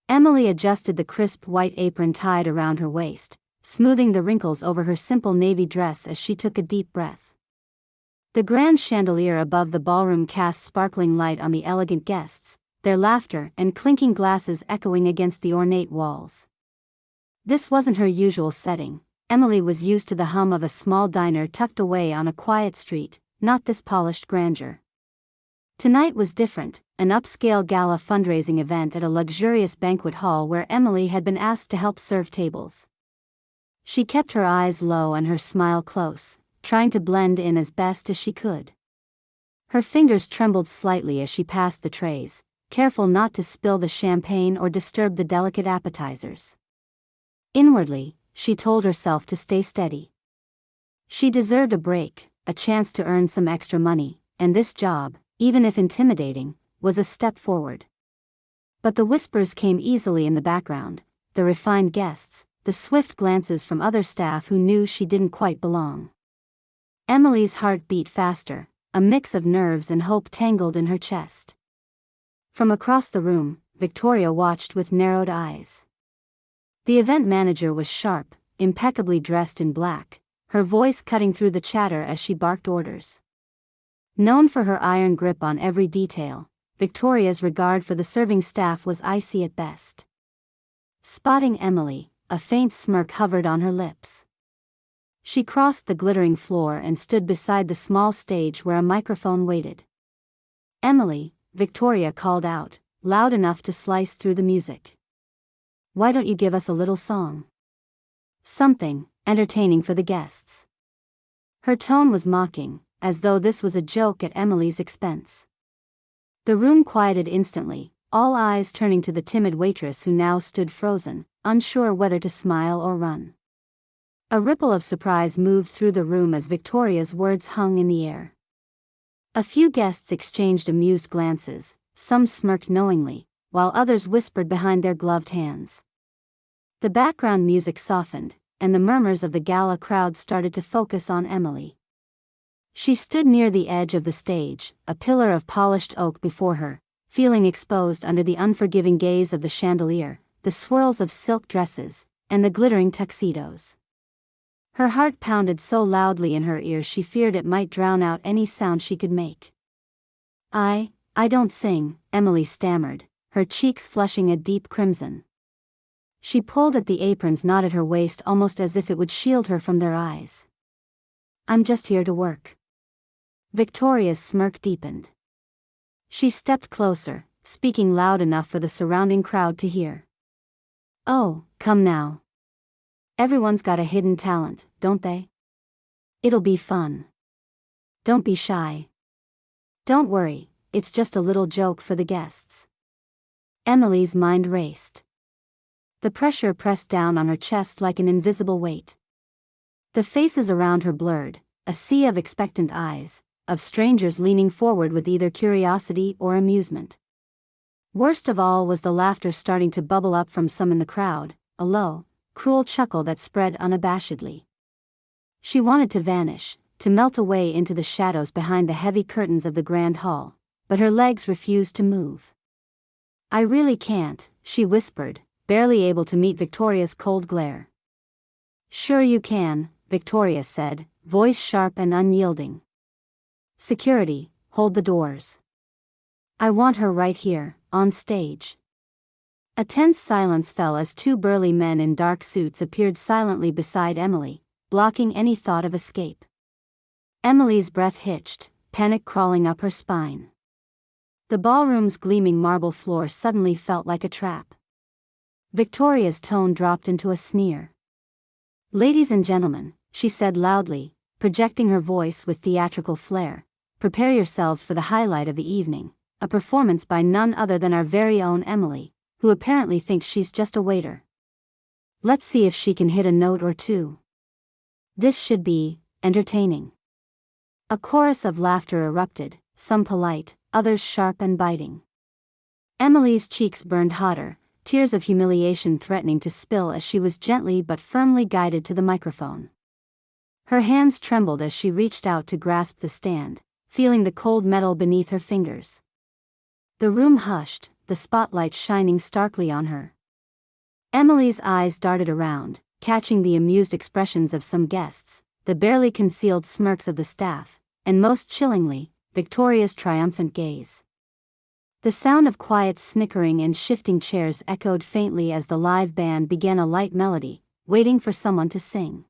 Emily adjusted the crisp white apron tied around her waist, smoothing the wrinkles over her simple navy dress as she took a deep breath. The grand chandelier above the ballroom cast sparkling light on the elegant guests, their laughter and clinking glasses echoing against the ornate walls. This wasn't her usual setting. Emily was used to the hum of a small diner tucked away on a quiet street, not this polished grandeur. Tonight was different, an upscale gala fundraising event at a luxurious banquet hall where Emily had been asked to help serve tables. She kept her eyes low and her smile close, trying to blend in as best as she could. Her fingers trembled slightly as she passed the trays, careful not to spill the champagne or disturb the delicate appetizers. Inwardly, she told herself to stay steady. She deserved a break, a chance to earn some extra money, and this job, even if intimidating, was a step forward. But the whispers came easily in the background, the refined guests, the swift glances from other staff who knew she didn't quite belong. Emily's heart beat faster, a mix of nerves and hope tangled in her chest. From across the room, Victoria watched with narrowed eyes. The event manager was sharp, impeccably dressed in black, her voice cutting through the chatter as she barked orders. Known for her iron grip on every detail, Victoria's regard for the serving staff was icy at best. Spotting Emily, a faint smirk hovered on her lips. She crossed the glittering floor and stood beside the small stage where a microphone waited. "Emily," Victoria called out, loud enough to slice through the music. "Why don't you give us a little song? Something entertaining for the guests." Her tone was mocking, as though this was a joke at Emily's expense. The room quieted instantly, all eyes turning to the timid waitress who now stood frozen, unsure whether to smile or run. A ripple of surprise moved through the room as Victoria's words hung in the air. A few guests exchanged amused glances, some smirked knowingly, while others whispered behind their gloved hands. The background music softened, and the murmurs of the gala crowd started to focus on Emily. She stood near the edge of the stage, a pillar of polished oak before her, feeling exposed under the unforgiving gaze of the chandelier, the swirls of silk dresses, and the glittering tuxedos. Her heart pounded so loudly in her ears she feared it might drown out any sound she could make. I don't sing," Emily stammered, her cheeks flushing a deep crimson. She pulled at the aprons knot at her waist almost as if it would shield her from their eyes. "I'm just here to work." Victoria's smirk deepened. She stepped closer, speaking loud enough for the surrounding crowd to hear. "Oh, come now. Everyone's got a hidden talent, don't they? It'll be fun. Don't be shy. Don't worry, it's just a little joke for the guests." Emily's mind raced. The pressure pressed down on her chest like an invisible weight. The faces around her blurred, a sea of expectant eyes, of strangers leaning forward with either curiosity or amusement. Worst of all was the laughter starting to bubble up from some in the crowd, a low, cruel chuckle that spread unabashedly. She wanted to vanish, to melt away into the shadows behind the heavy curtains of the grand hall, but her legs refused to move. "I really can't," she whispered, barely able to meet Victoria's cold glare. "Sure you can," Victoria said, voice sharp and unyielding. "Security, hold the doors. I want her right here, on stage." A tense silence fell as two burly men in dark suits appeared silently beside Emily, blocking any thought of escape. Emily's breath hitched, panic crawling up her spine. The ballroom's gleaming marble floor suddenly felt like a trap. Victoria's tone dropped into a sneer. "Ladies and gentlemen," she said loudly, projecting her voice with theatrical flair, "prepare yourselves for the highlight of the evening, a performance by none other than our very own Emily, who apparently thinks she's just a waiter. Let's see if she can hit a note or two. This should be entertaining." A chorus of laughter erupted, some polite, others sharp and biting. Emily's cheeks burned hotter, tears of humiliation threatening to spill as she was gently but firmly guided to the microphone. Her hands trembled as she reached out to grasp the stand, feeling the cold metal beneath her fingers. The room hushed, the spotlight shining starkly on her, Emily's eyes darted around, catching the amused expressions of some guests, the barely concealed smirks of the staff, and most chillingly, Victoria's triumphant gaze. The sound of quiet snickering and shifting chairs echoed faintly as the live band began a light melody, waiting for someone to sing.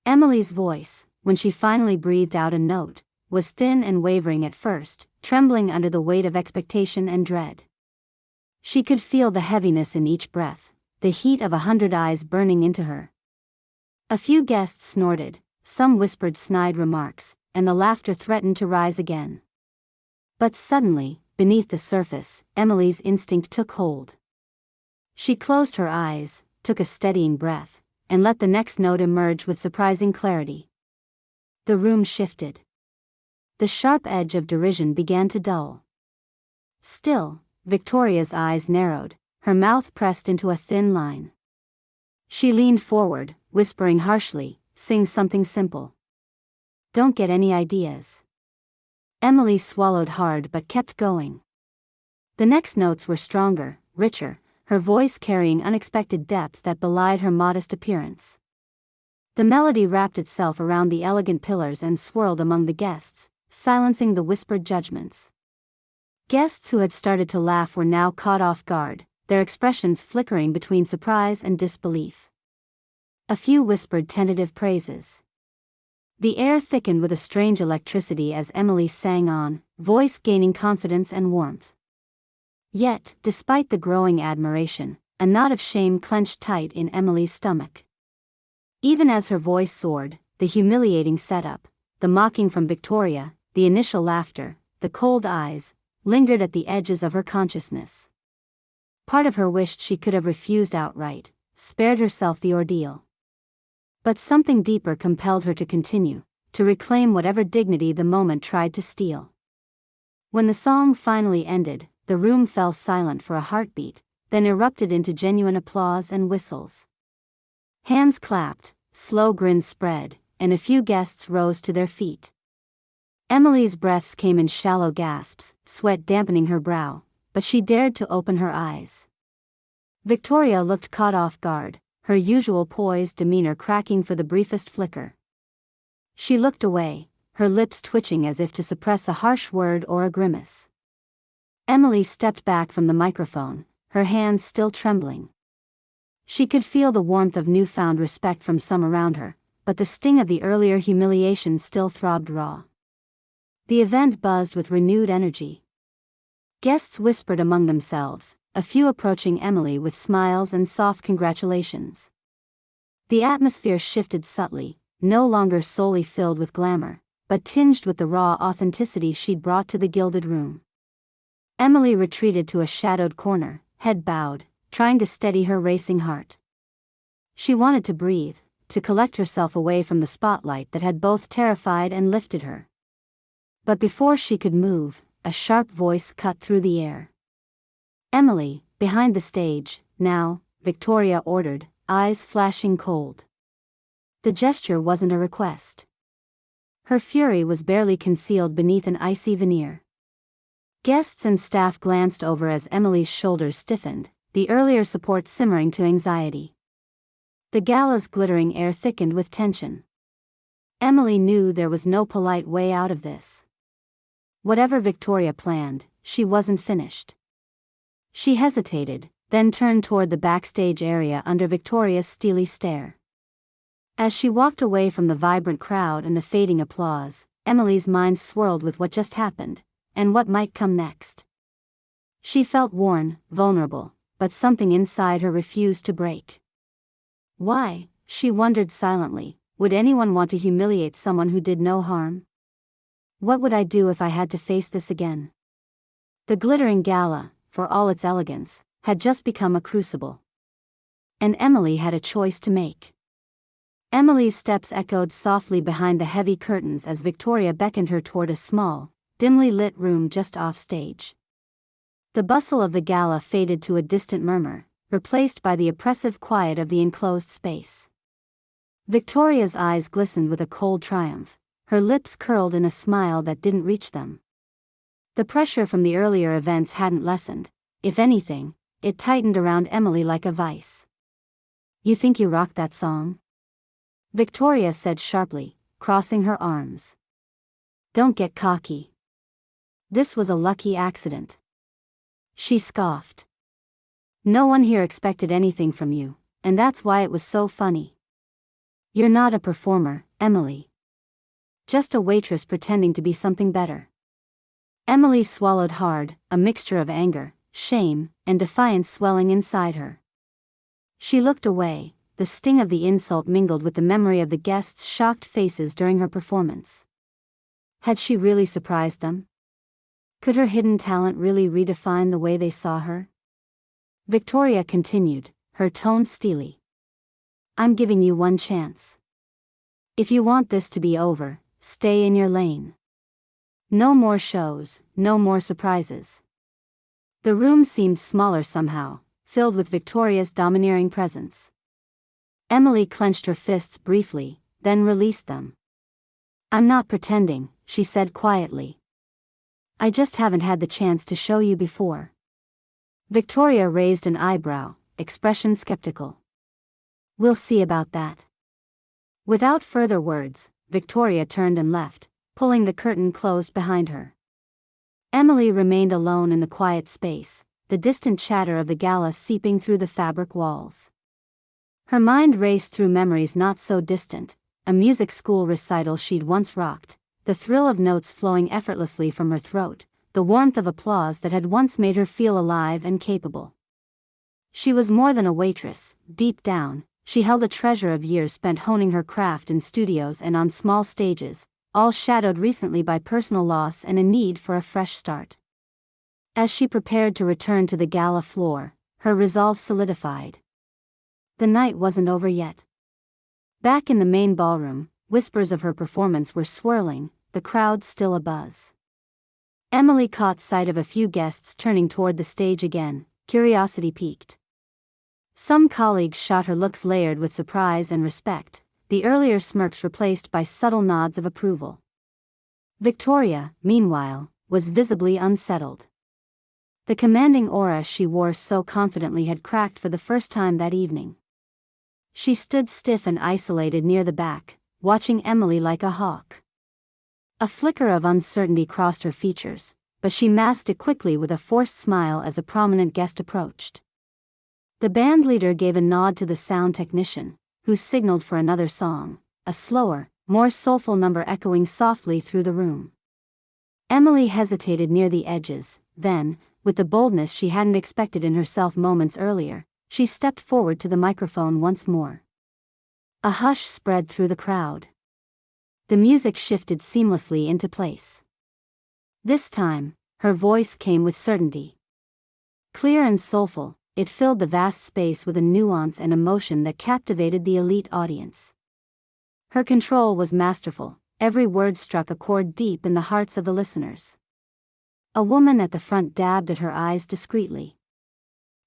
Emily's voice, when she finally breathed out a note, was thin and wavering at first, trembling under the weight of expectation and dread. She could feel the heaviness in each breath, the heat of 100 eyes burning into her. A few guests snorted, some whispered snide remarks, and the laughter threatened to rise again. But suddenly, beneath the surface, Emily's instinct took hold. She closed her eyes, took a steadying breath, and let the next note emerge with surprising clarity. The room shifted. The sharp edge of derision began to dull. Still, Victoria's eyes narrowed, her mouth pressed into a thin line. She leaned forward, whispering harshly, "Sing something simple. Don't get any ideas." Emily swallowed hard but kept going. The next notes were stronger, richer, her voice carrying unexpected depth that belied her modest appearance. The melody wrapped itself around the elegant pillars and swirled among the guests, silencing the whispered judgments. Guests who had started to laugh were now caught off guard, their expressions flickering between surprise and disbelief. A few whispered tentative praises. The air thickened with a strange electricity as Emily sang on, voice gaining confidence and warmth. Yet, despite the growing admiration, a knot of shame clenched tight in Emily's stomach. Even as her voice soared, the humiliating setup, the mocking from Victoria, the initial laughter, the cold eyes, lingered at the edges of her consciousness. Part of her wished she could have refused outright, spared herself the ordeal. But something deeper compelled her to continue, to reclaim whatever dignity the moment tried to steal. When the song finally ended, the room fell silent for a heartbeat, then erupted into genuine applause and whistles. Hands clapped, slow grins spread, and a few guests rose to their feet. Emily's breaths came in shallow gasps, sweat dampening her brow, but she dared to open her eyes. Victoria looked caught off guard, her usual poised demeanor cracking for the briefest flicker. She looked away, her lips twitching as if to suppress a harsh word or a grimace. Emily stepped back from the microphone, her hands still trembling. She could feel the warmth of newfound respect from some around her, but the sting of the earlier humiliation still throbbed raw. The event buzzed with renewed energy. Guests whispered among themselves, a few approaching Emily with smiles and soft congratulations. The atmosphere shifted subtly, no longer solely filled with glamour, but tinged with the raw authenticity she'd brought to the gilded room. Emily retreated to a shadowed corner, head bowed, trying to steady her racing heart. She wanted to breathe, to collect herself away from the spotlight that had both terrified and lifted her. But before she could move, a sharp voice cut through the air. "Emily, behind the stage, now," Victoria ordered, eyes flashing cold. The gesture wasn't a request. Her fury was barely concealed beneath an icy veneer. Guests and staff glanced over as Emily's shoulders stiffened, the earlier support simmering to anxiety. The gala's glittering air thickened with tension. Emily knew there was no polite way out of this. Whatever Victoria planned, she wasn't finished. She hesitated, then turned toward the backstage area under Victoria's steely stare. As she walked away from the vibrant crowd and the fading applause, Emily's mind swirled with what just happened, and what might come next. She felt worn, vulnerable, but something inside her refused to break. Why, she wondered silently, would anyone want to humiliate someone who did no harm? What would I do if I had to face this again? The glittering gala, for all its elegance, had just become a crucible. And Emily had a choice to make. Emily's steps echoed softly behind the heavy curtains as Victoria beckoned her toward a small, dimly lit room just off stage. The bustle of the gala faded to a distant murmur, replaced by the oppressive quiet of the enclosed space. Victoria's eyes glistened with a cold triumph, her lips curled in a smile that didn't reach them. The pressure from the earlier events hadn't lessened. If anything, it tightened around Emily like a vice. "You think you rocked that song?" Victoria said sharply, crossing her arms. "Don't get cocky. This was a lucky accident." She scoffed. "No one here expected anything from you, and that's why it was so funny. You're not a performer, Emily. Just a waitress pretending to be something better." Emily swallowed hard, a mixture of anger, shame, and defiance swelling inside her. She looked away, the sting of the insult mingled with the memory of the guests' shocked faces during her performance. Had she really surprised them? Could her hidden talent really redefine the way they saw her? Victoria continued, her tone steely. "I'm giving you one chance. If you want this to be over, stay in your lane. No more shows, no more surprises." The room seemed smaller somehow, filled with Victoria's domineering presence. Emily clenched her fists briefly, then released them. "I'm not pretending," she said quietly. "I just haven't had the chance to show you before." Victoria raised an eyebrow, expression skeptical. "We'll see about that." Without further words, Victoria turned and left, pulling the curtain closed behind her. Emily remained alone in the quiet space, the distant chatter of the gala seeping through the fabric walls. Her mind raced through memories not so distant, a music school recital she'd once rocked, the thrill of notes flowing effortlessly from her throat, the warmth of applause that had once made her feel alive and capable. She was more than a waitress. Deep down, she held a treasure of years spent honing her craft in studios and on small stages, all shadowed recently by personal loss and a need for a fresh start. As she prepared to return to the gala floor, her resolve solidified. The night wasn't over yet. Back in the main ballroom, whispers of her performance were swirling, the crowd still abuzz. Emily caught sight of a few guests turning toward the stage again, curiosity piqued. Some colleagues shot her looks layered with surprise and respect, the earlier smirks replaced by subtle nods of approval. Victoria, meanwhile, was visibly unsettled. The commanding aura she wore so confidently had cracked for the first time that evening. She stood stiff and isolated near the back, watching Emily like a hawk. A flicker of uncertainty crossed her features, but she masked it quickly with a forced smile as a prominent guest approached. The band leader gave a nod to the sound technician, who signaled for another song, a slower, more soulful number echoing softly through the room. Emily hesitated near the edges, then, with the boldness she hadn't expected in herself moments earlier, she stepped forward to the microphone once more. A hush spread through the crowd. The music shifted seamlessly into place. This time, her voice came with certainty. Clear and soulful, it filled the vast space with a nuance and emotion that captivated the elite audience. Her control was masterful, every word struck a chord deep in the hearts of the listeners. A woman at the front dabbed at her eyes discreetly.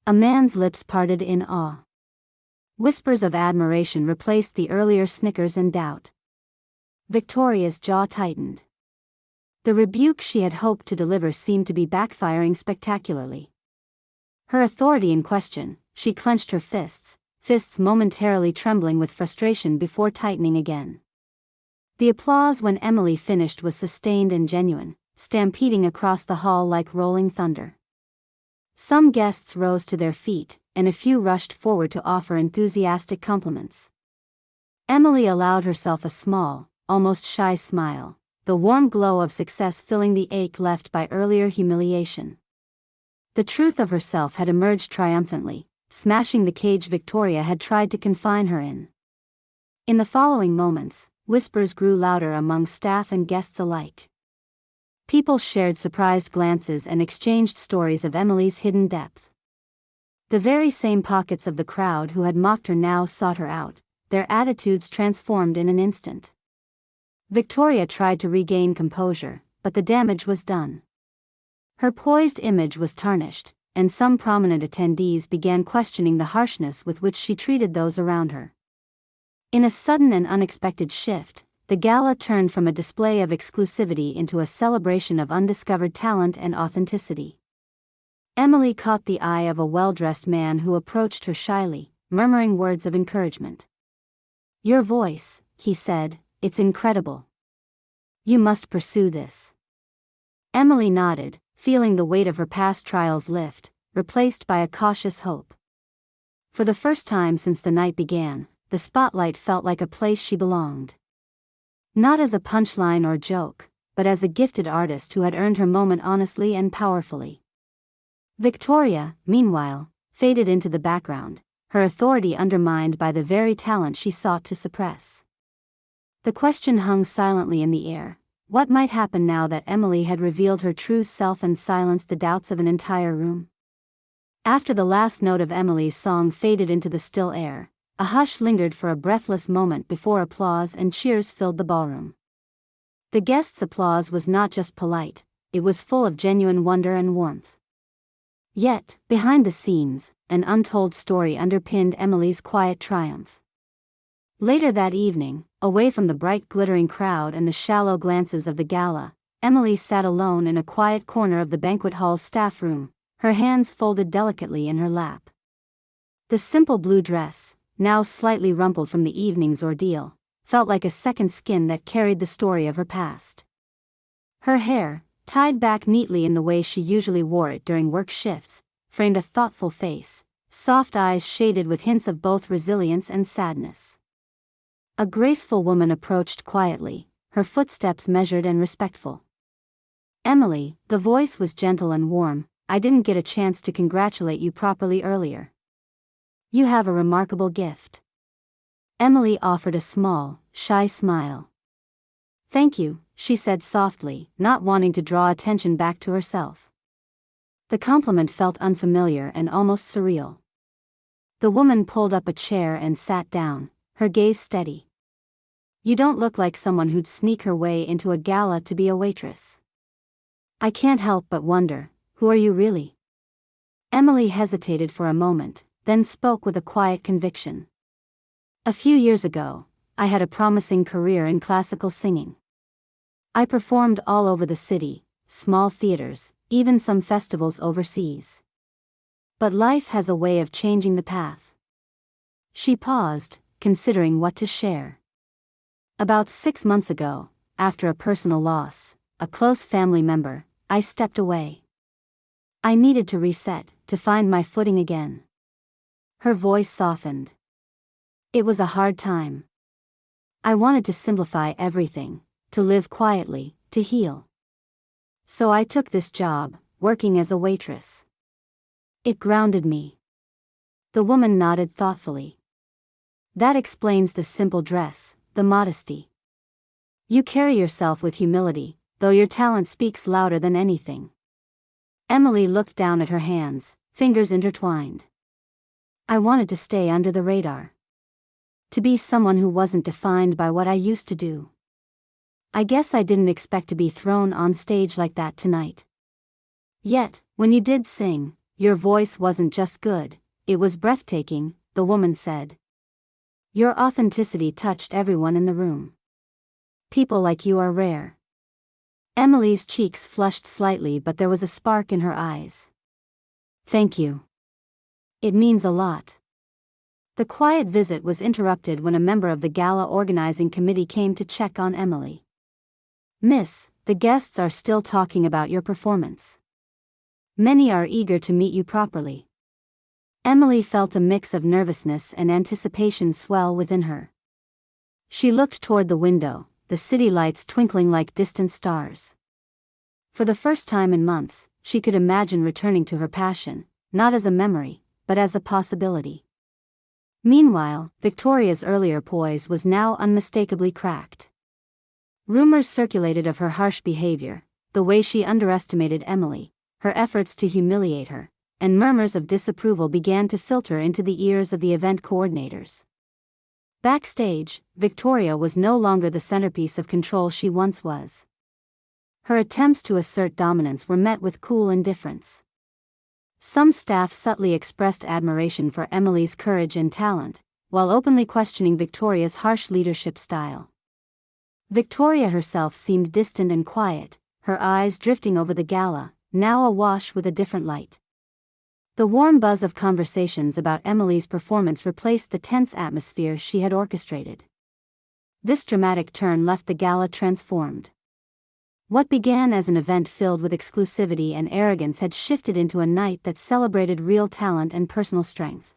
A man's lips parted in awe. Whispers of admiration replaced the earlier snickers and doubt. Victoria's jaw tightened. The rebuke she had hoped to deliver seemed to be backfiring spectacularly. Her authority in question, she clenched her fists momentarily trembling with frustration before tightening again. The applause when Emily finished was sustained and genuine, stampeding across the hall like rolling thunder. Some guests rose to their feet, and a few rushed forward to offer enthusiastic compliments. Emily allowed herself a small, almost shy smile, the warm glow of success filling the ache left by earlier humiliation. The truth of herself had emerged triumphantly, smashing the cage Victoria had tried to confine her in. In the following moments, whispers grew louder among staff and guests alike. People shared surprised glances and exchanged stories of Emily's hidden depth. The very same pockets of the crowd who had mocked her now sought her out, their attitudes transformed in an instant. Victoria tried to regain composure, but the damage was done. Her poised image was tarnished, and some prominent attendees began questioning the harshness with which she treated those around her. In a sudden and unexpected shift, the gala turned from a display of exclusivity into a celebration of undiscovered talent and authenticity. Emily caught the eye of a well-dressed man who approached her shyly, murmuring words of encouragement. "Your voice," he said, "it's incredible. You must pursue this." Emily nodded, feeling the weight of her past trials lift, replaced by a cautious hope. For the first time since the night began, the spotlight felt like a place she belonged. Not as a punchline or joke, but as a gifted artist who had earned her moment honestly and powerfully. Victoria, meanwhile, faded into the background, her authority undermined by the very talent she sought to suppress. The question hung silently in the air: what might happen now that Emily had revealed her true self and silenced the doubts of an entire room? After the last note of Emily's song faded into the still air, a hush lingered for a breathless moment before applause and cheers filled the ballroom. The guests' applause was not just polite, it was full of genuine wonder and warmth. Yet, behind the scenes, an untold story underpinned Emily's quiet triumph. Later that evening, away from the bright glittering crowd and the shallow glances of the gala, Emily sat alone in a quiet corner of the banquet hall's staff room, her hands folded delicately in her lap. The simple blue dress, now slightly rumpled from the evening's ordeal, felt like a second skin that carried the story of her past. Her hair, tied back neatly in the way she usually wore it during work shifts, framed a thoughtful face, soft eyes shaded with hints of both resilience and sadness. A graceful woman approached quietly, her footsteps measured and respectful. "Emily," the voice was gentle and warm, "I didn't get a chance to congratulate you properly earlier. You have a remarkable gift." Emily offered a small, shy smile. "Thank you," she said softly, not wanting to draw attention back to herself. The compliment felt unfamiliar and almost surreal. The woman pulled up a chair and sat down, her gaze steady. "You don't look like someone who'd sneak her way into a gala to be a waitress." "I can't help but wonder, who are you really?" Emily hesitated for a moment, then spoke with a quiet conviction. "A few years ago, I had a promising career in classical singing. I performed all over the city, small theaters, even some festivals overseas. But life has a way of changing the path." She paused, considering what to share. "About 6 months ago, after a personal loss, a close family member, I stepped away. I needed to reset, to find my footing again." Her voice softened. "It was a hard time. I wanted to simplify everything, to live quietly, to heal. So I took this job, working as a waitress. It grounded me." The woman nodded thoughtfully. "That explains the simple dress, the modesty. You carry yourself with humility, though your talent speaks louder than anything." Emily looked down at her hands, fingers intertwined. "I wanted to stay under the radar. To be someone who wasn't defined by what I used to do. I guess I didn't expect to be thrown on stage like that tonight. Yet, when you did sing, your voice wasn't just good, it was breathtaking," the woman said. "Your authenticity touched everyone in the room. People like you are rare." Emily's cheeks flushed slightly, but there was a spark in her eyes. "Thank you. It means a lot." The quiet visit was interrupted when a member of the gala organizing committee came to check on Emily. "Miss, the guests are still talking about your performance. Many are eager to meet you properly." Emily felt a mix of nervousness and anticipation swell within her. She looked toward the window, the city lights twinkling like distant stars. For the first time in months, she could imagine returning to her passion, not as a memory, but as a possibility. Meanwhile, Victoria's earlier poise was now unmistakably cracked. Rumors circulated of her harsh behavior, the way she underestimated Emily, her efforts to humiliate her, and murmurs of disapproval began to filter into the ears of the event coordinators. Backstage, Victoria was no longer the centerpiece of control she once was. Her attempts to assert dominance were met with cool indifference. Some staff subtly expressed admiration for Emily's courage and talent, while openly questioning Victoria's harsh leadership style. Victoria herself seemed distant and quiet, her eyes drifting over the gala, now awash with a different light. The warm buzz of conversations about Emily's performance replaced the tense atmosphere she had orchestrated. This dramatic turn left the gala transformed. What began as an event filled with exclusivity and arrogance had shifted into a night that celebrated real talent and personal strength.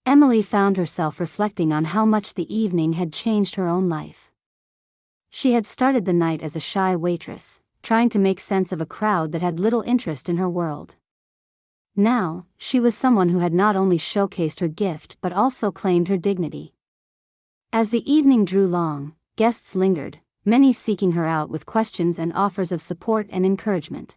Emily found herself reflecting on how much the evening had changed her own life. She had started the night as a shy waitress, trying to make sense of a crowd that had little interest in her world. Now, she was someone who had not only showcased her gift but also claimed her dignity. As the evening drew long, guests lingered, many seeking her out with questions and offers of support and encouragement.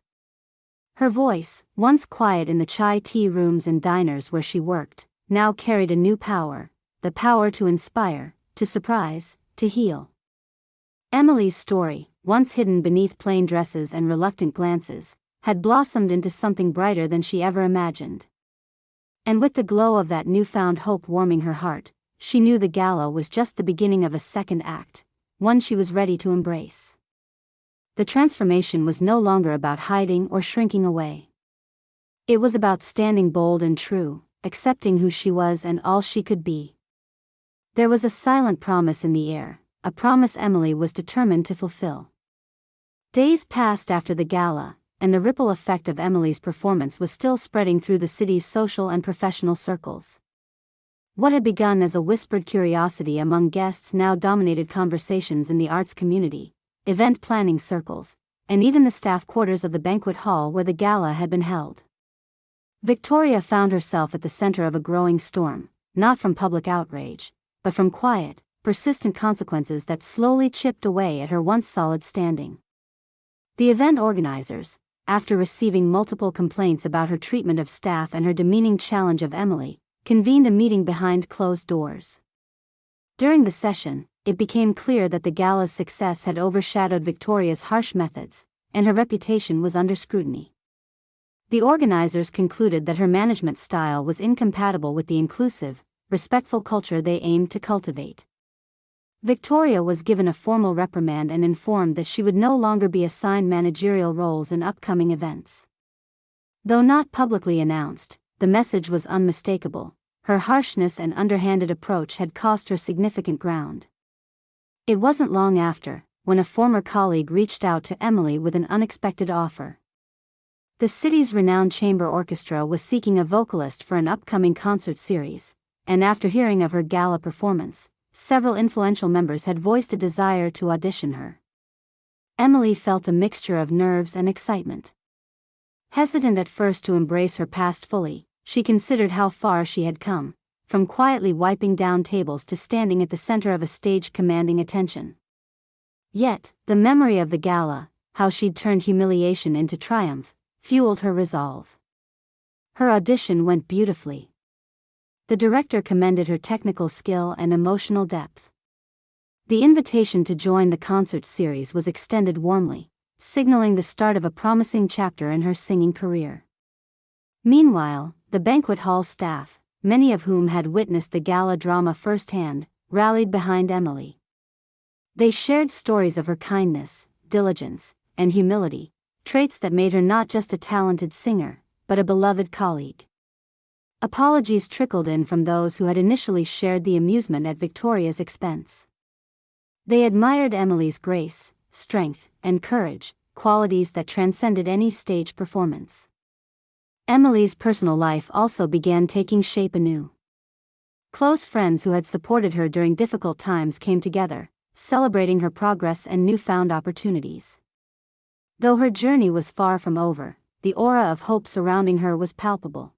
Her voice, once quiet in the chai tea rooms and diners where she worked, now carried a new power, the power to inspire, to surprise, to heal. Emily's story, once hidden beneath plain dresses and reluctant glances, had blossomed into something brighter than she ever imagined. And with the glow of that newfound hope warming her heart, she knew the gala was just the beginning of a second act, one she was ready to embrace. The transformation was no longer about hiding or shrinking away. It was about standing bold and true, accepting who she was and all she could be. There was a silent promise in the air, a promise Emily was determined to fulfill. Days passed after the gala, and the ripple effect of Emily's performance was still spreading through the city's social and professional circles. What had begun as a whispered curiosity among guests now dominated conversations in the arts community, event planning circles, and even the staff quarters of the banquet hall where the gala had been held. Victoria found herself at the center of a growing storm, not from public outrage, but from quiet, persistent consequences that slowly chipped away at her once solid standing. The event organizers, after receiving multiple complaints about her treatment of staff and her demeaning challenge of Emily, convened a meeting behind closed doors. During the session, it became clear that the gala's success had overshadowed Victoria's harsh methods, and her reputation was under scrutiny. The organizers concluded that her management style was incompatible with the inclusive, respectful culture they aimed to cultivate. Victoria was given a formal reprimand and informed that she would no longer be assigned managerial roles in upcoming events. Though not publicly announced, the message was unmistakable. Her harshness and underhanded approach had cost her significant ground. It wasn't long after, when a former colleague reached out to Emily with an unexpected offer. The city's renowned chamber orchestra was seeking a vocalist for an upcoming concert series, and after hearing of her gala performance, several influential members had voiced a desire to audition her. Emily felt a mixture of nerves and excitement. Hesitant at first to embrace her past fully, she considered how far she had come, from quietly wiping down tables to standing at the center of a stage commanding attention. Yet, the memory of the gala, how she'd turned humiliation into triumph, fueled her resolve. Her audition went beautifully. The director commended her technical skill and emotional depth. The invitation to join the concert series was extended warmly, signaling the start of a promising chapter in her singing career. Meanwhile, the banquet hall staff, many of whom had witnessed the gala drama firsthand, rallied behind Emily. They shared stories of her kindness, diligence, and humility, traits that made her not just a talented singer, but a beloved colleague. Apologies trickled in from those who had initially shared the amusement at Victoria's expense. They admired Emily's grace, strength, and courage, qualities that transcended any stage performance. Emily's personal life also began taking shape anew. Close friends who had supported her during difficult times came together, celebrating her progress and newfound opportunities. Though her journey was far from over, the aura of hope surrounding her was palpable.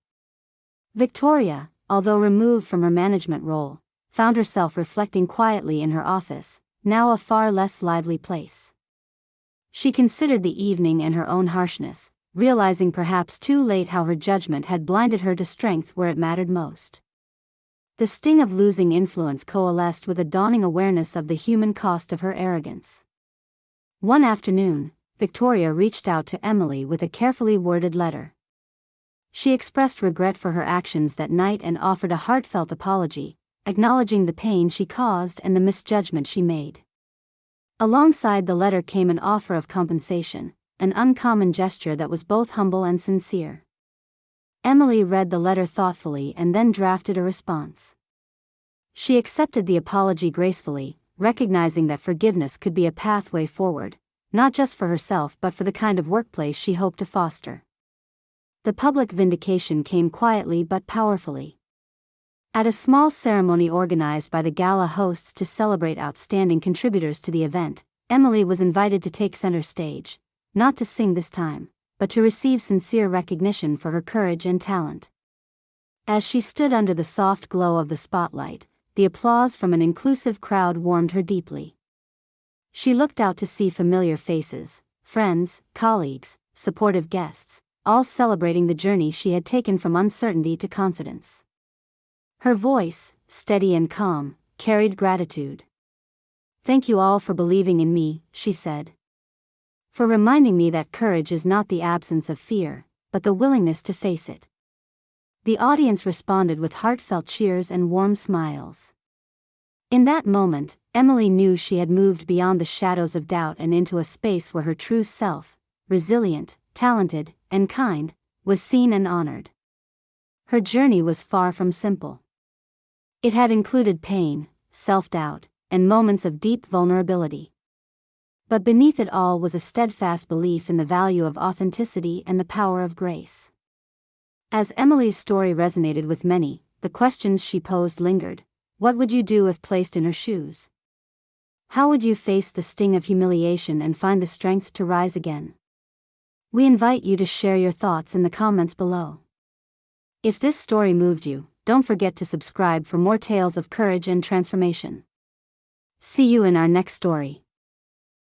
Victoria, although removed from her management role, found herself reflecting quietly in her office, now a far less lively place. She considered the evening and her own harshness, realizing perhaps too late how her judgment had blinded her to strength where it mattered most. The sting of losing influence coalesced with a dawning awareness of the human cost of her arrogance. One afternoon, Victoria reached out to Emily with a carefully worded letter. She expressed regret for her actions that night and offered a heartfelt apology, acknowledging the pain she caused and the misjudgment she made. Alongside the letter came an offer of compensation, an uncommon gesture that was both humble and sincere. Emily read the letter thoughtfully and then drafted a response. She accepted the apology gracefully, recognizing that forgiveness could be a pathway forward, not just for herself but for the kind of workplace she hoped to foster. The public vindication came quietly but powerfully. At a small ceremony organized by the Gala hosts to celebrate outstanding contributors to the event, Emily was invited to take center stage, not to sing this time, but to receive sincere recognition for her courage and talent. As she stood under the soft glow of the spotlight, the applause from an inclusive crowd warmed her deeply. She looked out to see familiar faces, friends, colleagues, supportive guests, all celebrating the journey she had taken from uncertainty to confidence. Her voice, steady and calm, carried gratitude. "Thank you all for believing in me," she said. "For reminding me that courage is not the absence of fear, but the willingness to face it." The audience responded with heartfelt cheers and warm smiles. In that moment, Emily knew she had moved beyond the shadows of doubt and into a space where her true self, resilient, talented, and kind, was seen and honored. Her journey was far from simple. It had included pain, self-doubt, and moments of deep vulnerability. But beneath it all was a steadfast belief in the value of authenticity and the power of grace. As Emily's story resonated with many, the questions she posed lingered. What would you do if placed in her shoes? How would you face the sting of humiliation and find the strength to rise again? We invite you to share your thoughts in the comments below. If this story moved you, don't forget to subscribe for more tales of courage and transformation. See you in our next story.